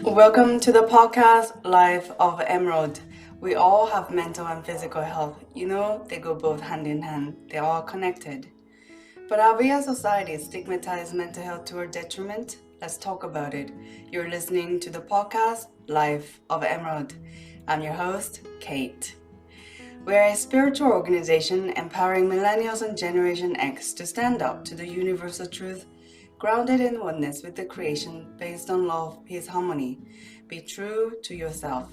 Welcome to the podcast Life of Emerald. We all have mental and physical health. You know, they go both hand in hand, they're all connected. But have we as society stigmatized mental health to our detriment? Let's talk about it. You're listening to the podcast Life of Emerald. I'm your host, Kate. We're a spiritual organization empowering millennials and Generation X to stand up to the universal truth, grounded in oneness with the creation, based on love, peace, harmony. Be true to yourself.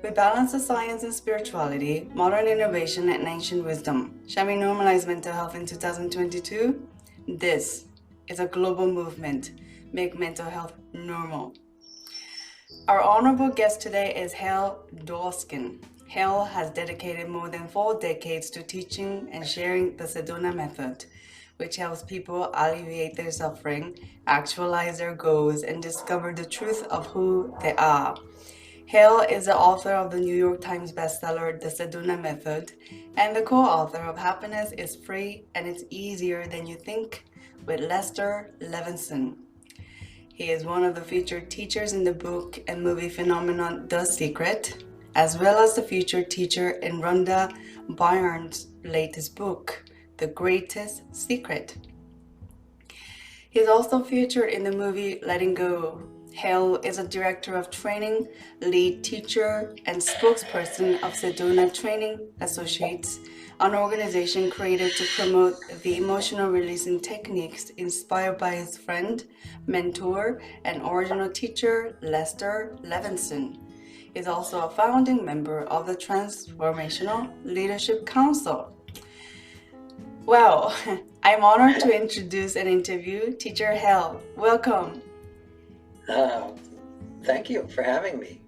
We balance the science and spirituality, modern innovation, and ancient wisdom. Shall we normalize mental health in 2022? This is a global movement. Make mental health normal. Our honorable guest today is Hale Dwoskin. Hale has dedicated more than 4 decades to teaching and sharing the Sedona Method, which helps people alleviate their suffering, actualize their goals, and discover the truth of who they are. Hale is the author of the New York Times bestseller, The Sedona Method, and the co-author of Happiness is Free and It's Easier Than You Think with Lester Levinson. He is one of the featured teachers in the book and movie phenomenon The Secret, as well as the featured teacher in Rhonda Byrne's latest book, The Greatest Secret. He is also featured in the movie Letting Go. Hale is a director of training, lead teacher, and spokesperson of Sedona Training Associates, an organization created to promote the emotional releasing techniques inspired by his friend, mentor, and original teacher, Lester Levinson. He is also a founding member of the Transformational Leadership Council. Well, I'm honored to introduce and interview Teacher Hale. Welcome. Thank you for having me.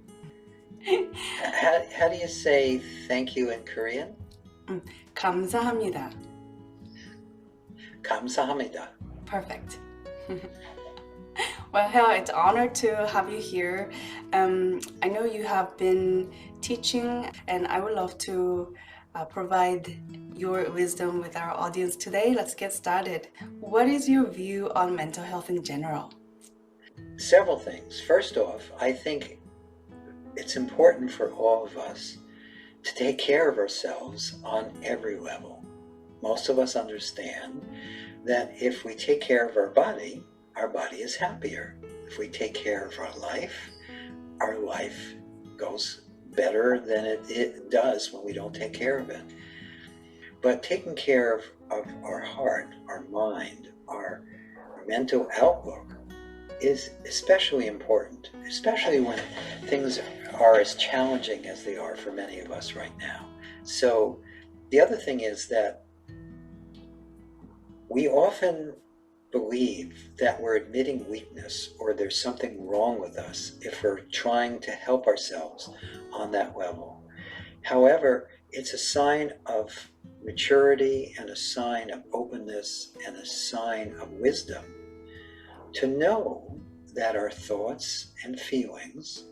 How do you say thank you in Korean? 감사합니다. 감사합니다. Perfect. Well, Hale, it's an honor to have you here. I know you have been teaching, and I would love to provide your wisdom with our audience today. Let's get started. What is your view on mental health in general? Several things. First off, I think it's important for all of us to take care of ourselves on every level. Most of us understand that if we take care of our body is happier. If we take care of our life goes better than it does when we don't take care of it. But taking care of our heart, our mind, our mental outlook is especially important, especially when things are as challenging as they are for many of us right now. So the other thing is that we often believe that we're admitting weakness or there's something wrong with us if we're trying to help ourselves on that level. However, it's a sign of maturity and a sign of openness and a sign of wisdom to know that our thoughts and feelings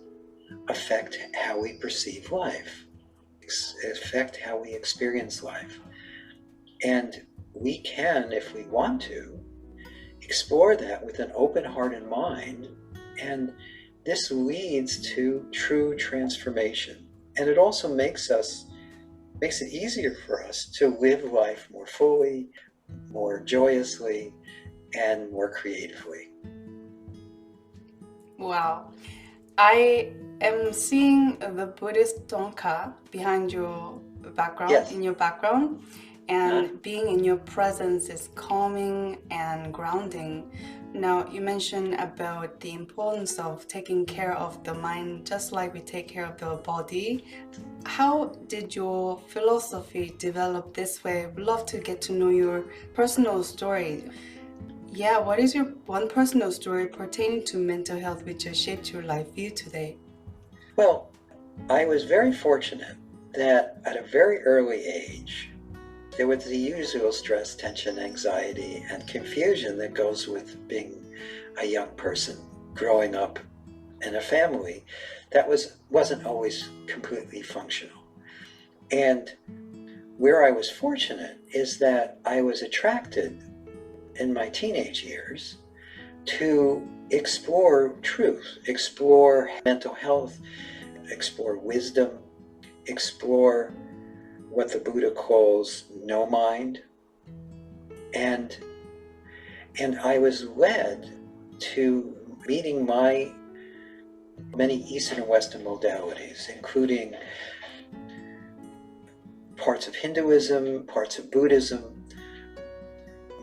affect how we perceive life, affect how we experience life. And we can, if we want to, explore that with an open heart and mind, and this leads to true transformation. And it also makes it easier for us to live life more fully, more joyously, and more creatively. Wow. I am seeing the Buddhist Thangka behind your background, Yes. in your background, and being in your presence is calming and grounding. Now, you mentioned about the importance of taking care of the mind just like we take care of the body. How did your philosophy develop this way? We'd love to get to know your personal story. Yeah, what is your one personal story pertaining to mental health which has shaped your life view today? Well, I was very fortunate that at a very early age, there was the usual stress, tension, anxiety, and confusion that goes with being a young person growing up in a family that wasn't always completely functional. And where I was fortunate is that I was attracted in my teenage years to explore truth, explore mental health, explore wisdom, explore what the Buddha calls no mind. And I was led to meeting my many Eastern and Western modalities, including parts of Hinduism, parts of Buddhism,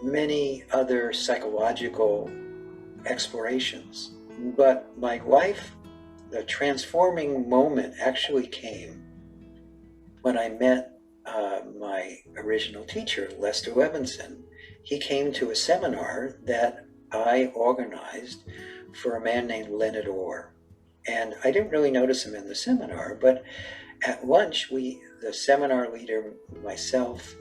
many other psychological explorations. But my life, the transforming moment actually came when I met my original teacher, Lester Levinson. He came to a seminar that I organized for a man named Leonard Orr. And I didn't really notice him in the seminar, but at lunch, the seminar leader, myself,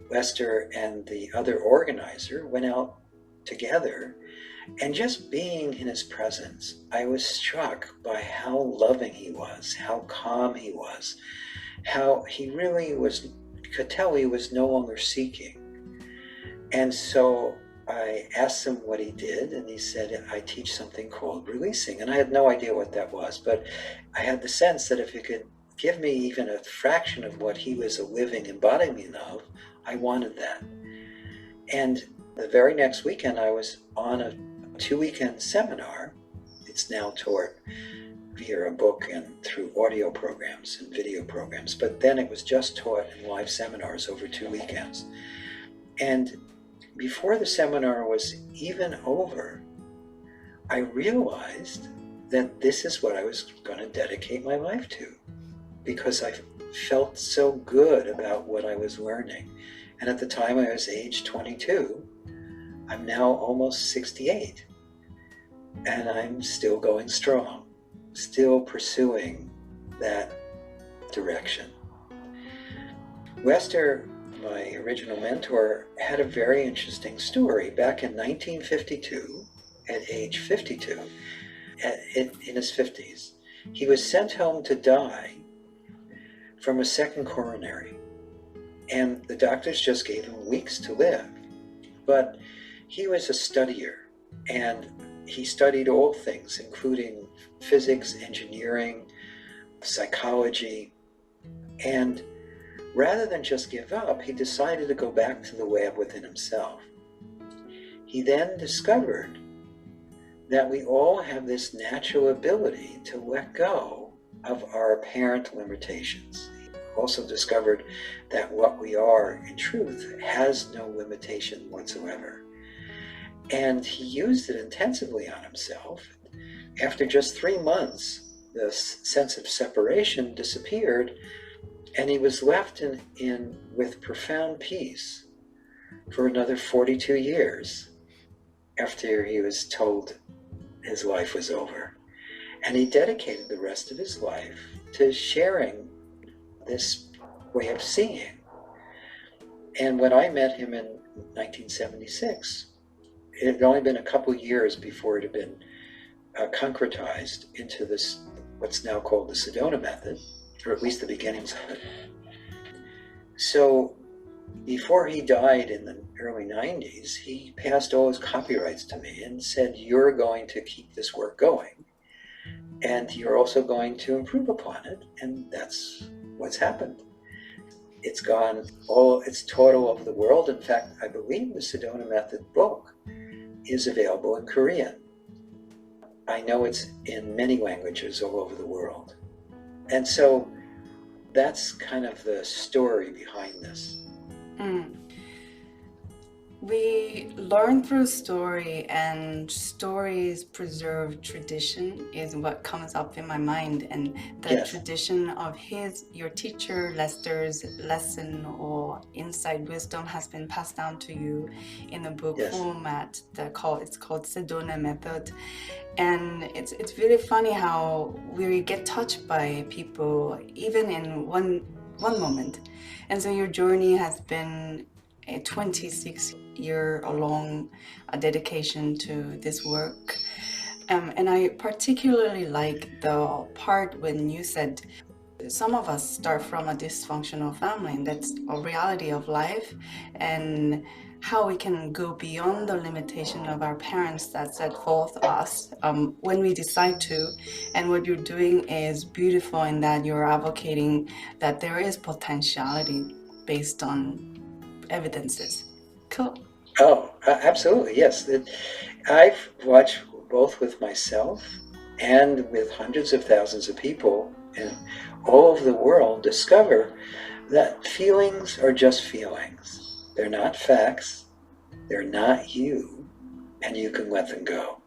Lester, and the other organizer went out together. And just being in his presence, I was struck by how loving he was, how calm he was, how he really could tell he was no longer seeking. And so I asked him what he did, and he said, I teach something called releasing. And I had no idea what that was, but I had the sense that if he could give me even a fraction of what he was a living embodiment of, I wanted that. And the very next weekend, I was on a 2-weekend seminar. It's now taught via a book and through audio programs and video programs, but then it was just taught in live seminars over 2 weekends. And before the seminar was even over, I realized that this is what I was going to dedicate my life to, because I felt so good about what I was learning. And at the time I was age 22, I'm now almost 68, and I'm still going strong, still pursuing that direction. Lester, my original mentor, had a very interesting story. Back in 1952, at age 52, in his 50s, he was sent home to die from a second coronary. And the doctors just gave him weeks to live. But he was a studier, and he studied all things, including physics, engineering, psychology. And rather than just give up, he decided to go back to the lab within himself. He then discovered that we all have this natural ability to let go of our apparent limitations. He also discovered that what we are in truth has no limitation whatsoever. And he used it intensively on himself. After just 3 months, the sense of separation disappeared, and he was left with profound peace for another 42 years after he was told his life was over. And he dedicated the rest of his life to sharing this way of seeing. And when I met him in 1976, it had only been a couple years before it had been concretized into this, what's now called the Sedona Method, or at least the beginnings of it. So before he died in the early 90s, he passed all his copyrights to me and said, you're going to keep this work going, and you're also going to improve upon it. And that's what's happened. It's taught all over the world. In fact, I believe the Sedona Method book is available in Korean. I know it's in many languages all over the world. And so that's kind of the story behind this. We learn through story, and stories preserve tradition is what comes up in my mind. And the Yes. tradition of your teacher, Lester's lesson or insight wisdom has been passed down to you in a book Yes. format. It's called Sedona Method. And it's really funny how we get touched by people even in one moment. And so your journey has been a 26-year-long dedication to this work. And I particularly like the part when you said some of us start from a dysfunctional family, and that's a reality of life. And how we can go beyond the limitation of our parents that set forth us when we decide to. And what you're doing is beautiful in that you're advocating that there is potentiality based on evidences. Cool. Oh, absolutely, yes. I've watched both with myself and with hundreds of thousands of people in all over the world discover that feelings are just feelings. They're not facts, they're not you, and you can let them go.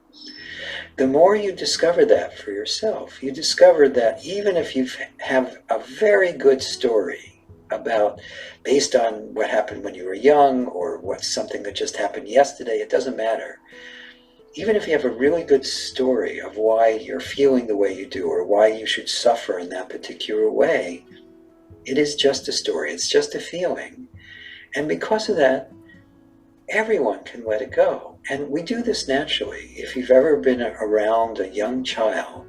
The more you discover that for yourself, you discover that even if you have a very good story about, based on what happened when you were young or what's something that just happened yesterday, it doesn't matter. Even if you have a really good story of why you're feeling the way you do or why you should suffer in that particular way, it is just a story, it's just a feeling. And because of that, everyone can let it go. And we do this naturally. If you've ever been around a young child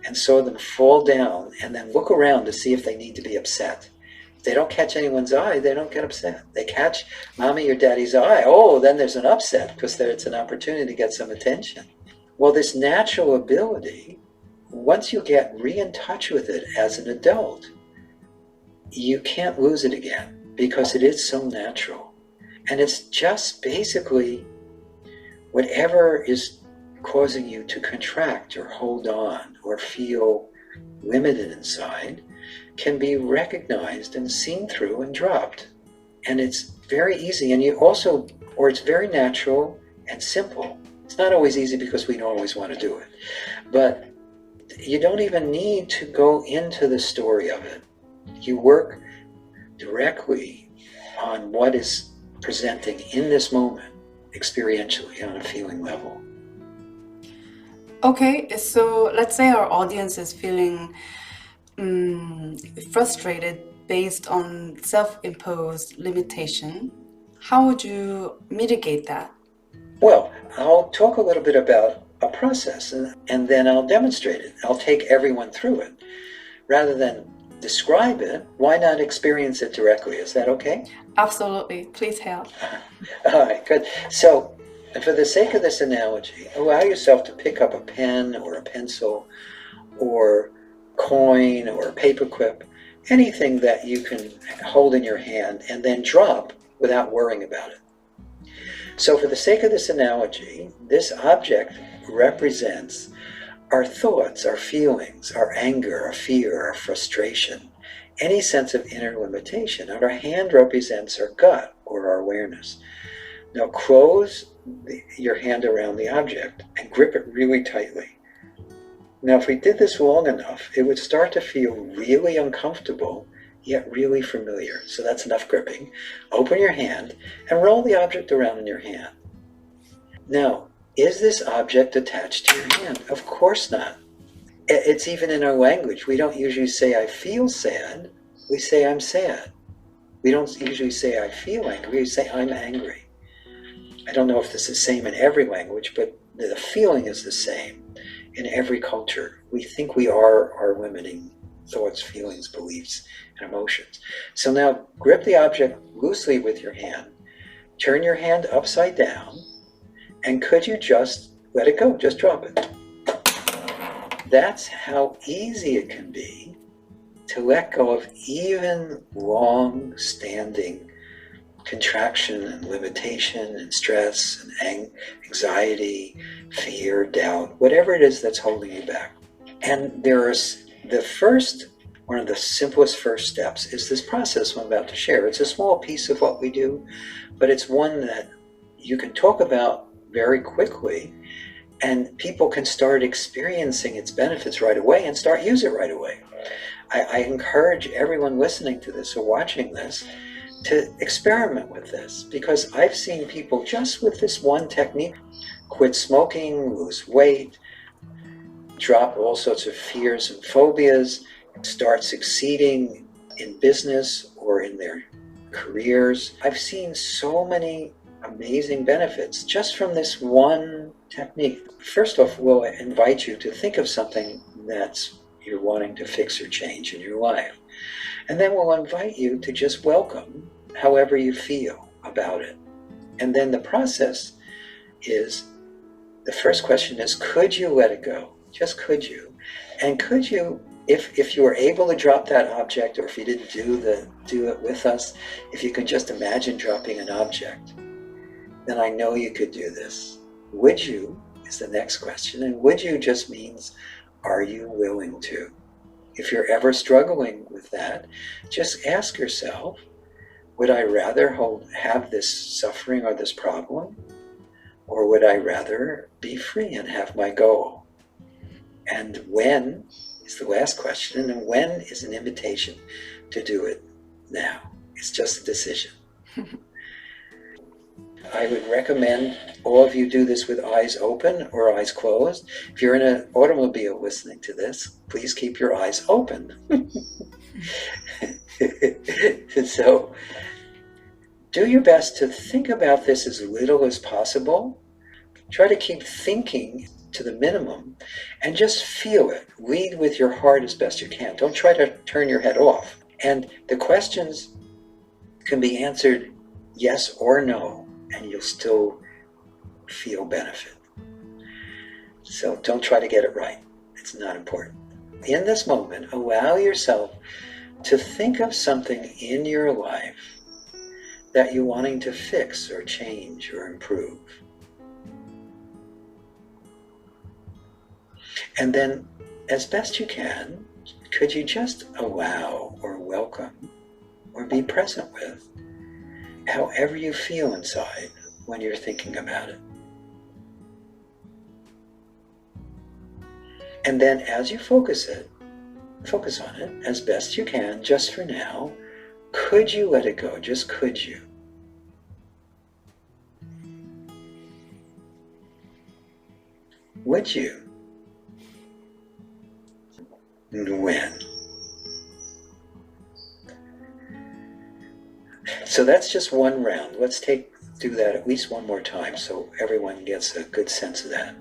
and saw them fall down and then look around to see if they need to be upset, if they don't catch anyone's eye, they don't get upset. They catch mommy or daddy's eye, oh, then there's an upset because it's an opportunity to get some attention. Well, this natural ability, once you get in touch with it as an adult, you can't lose it again because it is so natural. And it's just basically whatever is causing you to contract or hold on or feel limited inside can be recognized and seen through and dropped. And it's very easy, and it's very natural and simple. It's not always easy because we don't always want to do it. But you don't even need to go into the story of it. You work directly on what is presenting in this moment, experientially, on a feeling level. Okay, so let's say our audience is feeling frustrated based on self-imposed limitation. How would you mitigate that? Well, I'll talk a little bit about a process and then I'll demonstrate it. I'll take everyone through it. Rather than describe it, why not experience it directly? Is that okay? Absolutely. Please help. All right, good. So, for the sake of this analogy, allow yourself to pick up a pen or a pencil or coin or a paperclip, anything that you can hold in your hand and then drop without worrying about it. So for the sake of this analogy, this object represents our thoughts, our feelings, our anger, our fear, our frustration, any sense of inner limitation. And our hand represents our gut or our awareness. Now close your hand around the object and grip it really tightly. Now if we did this long enough, it would start to feel really uncomfortable, yet really familiar. So that's enough gripping. Open your hand and roll the object around in your hand. Now, is this object attached to your hand? Of course not. It's even in our language. We don't usually say, I feel sad. We say, I'm sad. We don't usually say, I feel angry. We say, I'm angry. I don't know if this is the same in every language, but the feeling is the same in every culture. We think we are our limiting thoughts, feelings, beliefs, and emotions. So now grip the object loosely with your hand. Turn your hand upside down. And could you just let it go? Just drop it. That's how easy it can be to let go of even long-standing contraction and limitation and stress and anxiety, fear, doubt, whatever it is that's holding you back. And there's one of the simplest first steps is this process I'm about to share. It's a small piece of what we do, but it's one that you can talk about very quickly and people can start experiencing its benefits right away and start using it right away. I encourage everyone listening to this or watching this to experiment with this, because I've seen people just with this one technique quit smoking, lose weight, drop all sorts of fears and phobias, start succeeding in business or in their careers. I've seen so many amazing benefits just from this one technique. First off, we'll invite you to think of something that's you're wanting to fix or change in your life. And then we'll invite you to just welcome however you feel about it. And then the process is, the first question is, could you let it go? Just could you? And could you, if you were able to drop that object, or if you didn't do it with us, if you could just imagine dropping an object, then I know you could do this. Would you is the next question. And would you just means, are you willing to? If you're ever struggling with that, just ask yourself, would I rather have this suffering or this problem? Or would I rather be free and have my goal? And when is the last question, and when is an invitation to do it now? It's just a decision. I would recommend all of you do this with eyes open or eyes closed. If you're in an automobile listening to this, please keep your eyes open. So, do your best to think about this as little as possible. Try to keep thinking to the minimum and just feel it. Lead with your heart as best you can. Don't try to turn your head off. And the questions can be answered yes or no, and you'll still feel benefit. So don't try to get it right. It's not important. In this moment, allow yourself to think of something in your life that you're wanting to fix or change or improve. And then, as best you can, could you just allow or welcome or be present with however you feel inside when you're thinking about it? And then as you focus on it as best you can, just for now, could you let it go? Just could you? Would you? And when? So that's just one round. Let's do that at least one more time so everyone gets a good sense of that.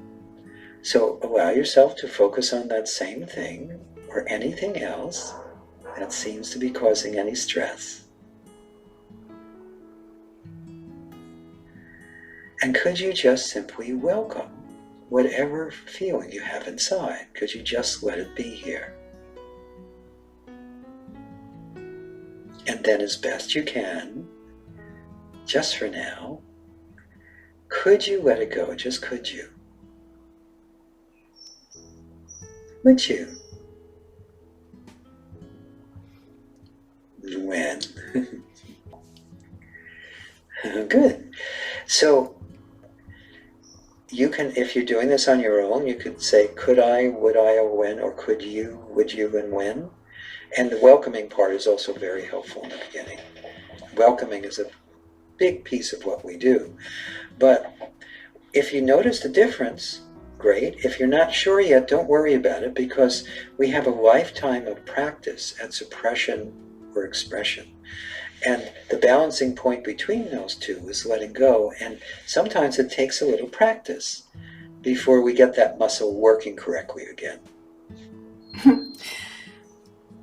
So allow yourself to focus on that same thing or anything else that seems to be causing any stress. And could you just simply welcome whatever feeling you have inside? Could you just let it be here? And then as best you can, just for now, could you let it go? Just could you? Would you? When? Good. So you can, if you're doing this on your own, you could say, could I, would I, or when, or could you, would you, and when. And the welcoming part is also very helpful in the beginning. Welcoming is a big piece of what we do. But if you notice the difference, great. If you're not sure yet, don't worry about it, because we have a lifetime of practice at suppression or expression. And the balancing point between those two is letting go. And sometimes it takes a little practice before we get that muscle working correctly again.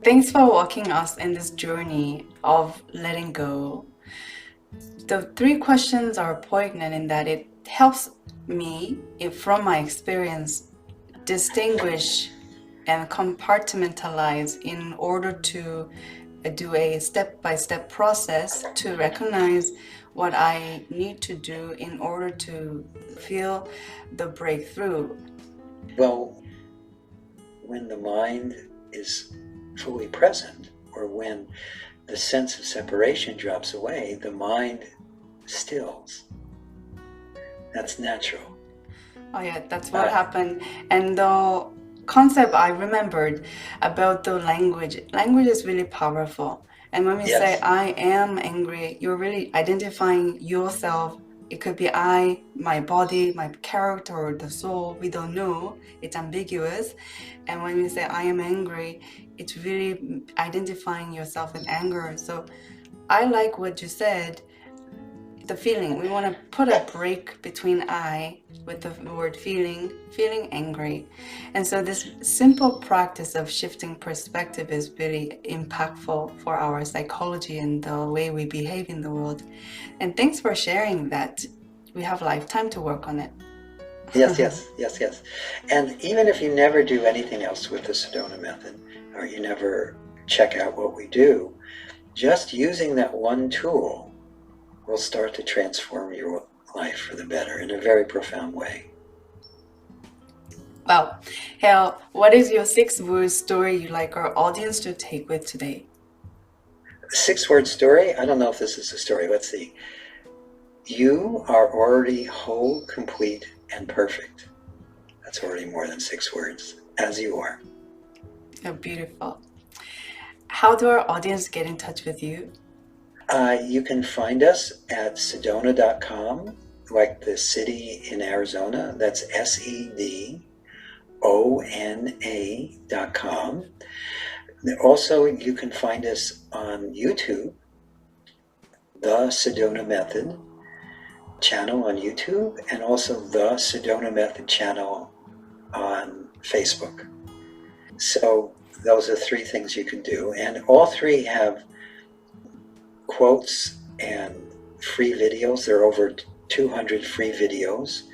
Thanks for walking us in this journey of letting go. The 3 questions are poignant in that it helps me, from my experience, distinguish and compartmentalize in order to do a step-by-step process to recognize what I need to do in order to feel the breakthrough. Well, when the mind is fully present, or when the sense of separation drops away, the mind stills. That's natural. Oh yeah, that's what happened. And the concept I remembered about the language is really powerful. And when we say I am angry, you're really identifying yourself. It could be I, my body, my character, or the soul. We don't know. It's ambiguous. And when we say I am angry, it's really identifying yourself in anger. So I like what you said. the feeling. We want to put a break between I with the word feeling angry. And so this simple practice of shifting perspective is really impactful for our psychology and the way we behave in the world. And thanks for sharing that. We have a lifetime to work on it. Yes. And even if you never do anything else with the Sedona Method, or you never check out what we do, just using that one tool will start to transform your life for the better in a very profound way. Well, Hale, what is your 6-word story you'd like our audience to take with today? 6-word story? I don't know if this is a story. Let's see. You are already whole, complete, and perfect. That's already more than 6 words, as you are. Oh, beautiful. How do our audience get in touch with you? You can find us at Sedona.com, like the city in Arizona. That's SEDONA.com. Also, you can find us on YouTube, the Sedona Method channel on YouTube, and also the Sedona Method channel on Facebook. So those are 3 things you can do, and all 3 have quotes and free videos. There are over 200 free videos.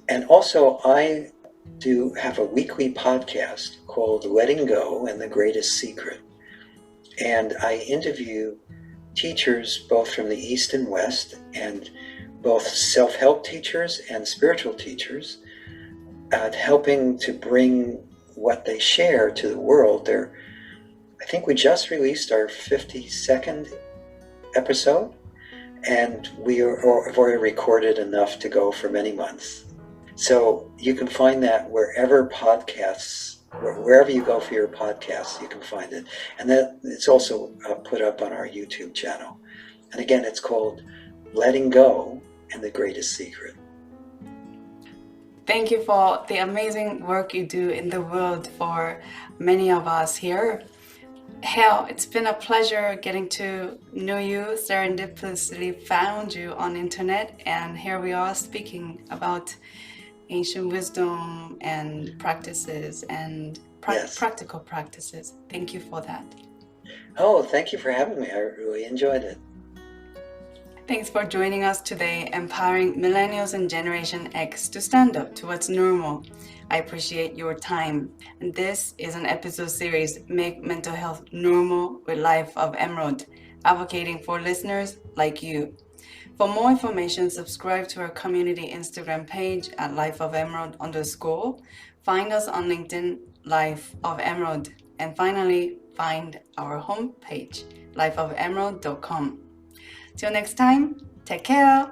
And also, I do have a weekly podcast called Letting Go and the Greatest Secret. And I interview teachers both from the East and West, and both self-help teachers and spiritual teachers, helping to bring what they share to the world. I think we just released our 52nd episode, and we have already recorded enough to go for many months. So you can find that wherever you go for your podcasts, you can find it. And that it's also put up on our YouTube channel. And again, it's called Letting Go and the Greatest Secret. Thank you for the amazing work you do in the world for many of us here. Hale, it's been a pleasure getting to know you. Serendipitously found you on the internet, and here we are speaking about ancient wisdom and practices and practical practices. Thank you for that. Oh, thank you for having me. I really enjoyed it. Thanks for joining us today, empowering millennials and Generation X to stand up to what's normal. I appreciate your time. And this is an episode series, Make Mental Health Normal with Life of Emerald, advocating for listeners like you. For more information, subscribe to our community Instagram page at lifeofemerald_. Find us on LinkedIn, Life of Emerald. And finally, find our homepage, lifeofemerald.com. Till next time, take care.